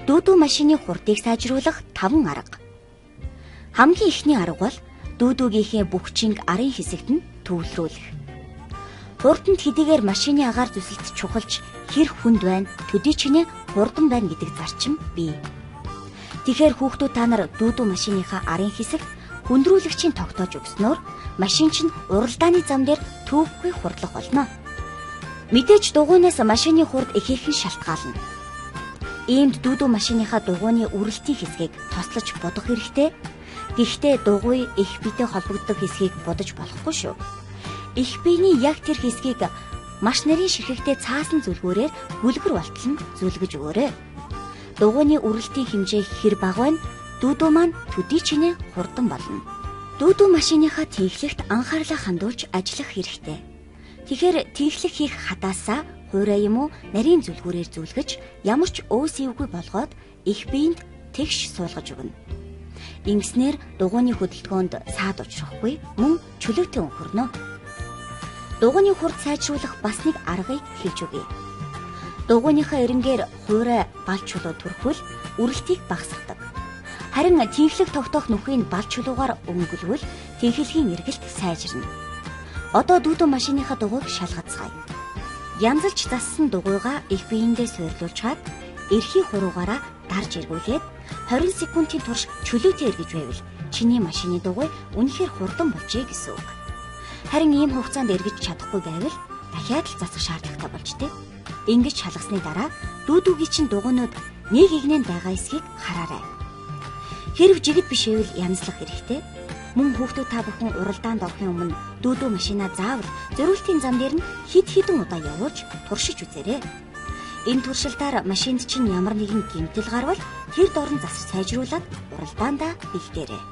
Дүүдүү машины хурдыг сайжруулах 5 арга. Хамгийн эхний арга бол дүүдүүгийнхээ бүх чинг арын хэсэгт нь төвлөрүүлэх. Хурданд хэдийгээр машины агаар зүсэлт чухалж хэр хүнд байна, төдий чинээ хурдан байна гэдэг зарчим бий. Тэгэхээр хүүхдүүд та нар дүүдүү машиныхаа арын хэсэгт хүндрүүлэгчийн тогтоож өгснөөр машин чинь уралдааны зам дээр төвөггүй хурдлах болно. Мэдээж дугуйнаас машины хурд ихээхэн шалтгаална. Иймд дүүдүү машиныхаа дугуйны үрэлтийн хэсгийг тослож бодох хэрэгтэй. Гэхдээ дугуй их биетэй холбогддог хэсгийг бодож болохгүй шүү. Их биений яг тэр хэсгийг маш нарийн ширхэгтэй цаасан зүлгүүрээр бүлгэр болтол нь зүлгэж өгөөрэй. Дугуйны үрэлтийн хэмжээ хэр бага вэ? Дүүдүү маань төдий чинээ хурдан болно. Дүүдүү машиныхаа тэнхлэгт анхаарлаа хандуулж ажиллах хэрэгтэй. Тэгэхээр тэнхлэг хийх хадаасаа хуурай юм уу нарийн зүлгүүрээр зүлгэж ямар ч өөс ивгүй болгоод их биеинд тэгш суулгаж өгнө. Ингэснээр дугуйны хөдөлгөөнд саад учрахгүй мөн чөлөөтэй өнхөрнө. Дугуйны хурд сайжруулах бас нэг аргыг хэлж өгье. Дугуйныхаа эренгээр хуурай бал чулуу төрөхвөл үрэлтийг багасгадаг. Харин тэнхлэг тогтоох нүхийг бал чулуугаар өнгөлвөл тэнхлэгийн эргэлт сайжирна. Одоо дүүдүү машиныхаа дугуйг шалгацгаая. Янзалж зассан дугуйгаа их биеиндээ суйрлуулж хаад эрхий хуруугаараа дарж эргүүлээд 20 секундын турш чөлөөтэй эргэж байвал чиний машины дугуй үнэхээр хурдан болжээ гэсэн үг. Харин ийм хугацаанд эргэж чадахгүй байвал дахиад л засах шаардлагатай болж дээ. Ингэж шалгасны дараа дүүдүүгийн чинь дугуйнууд нэг игнэнд байгаа эсхийг хараарай. Хэрв жигд бишээвэл янзлах хэрэгтэй. Мөн хүүхдүүд та бүхэн уралдаанд орохын өмнө дүүдүү машинаа заавал зориултын зам дээр нь хид-хідэн удаа явуулж туршиж үзээрэй. Энэ туршилтаар машинд чинь ямар нэгэн гэмтэл гарвал тэр дорн засаж сайжруулад уралдаандаа бэлдээрэй.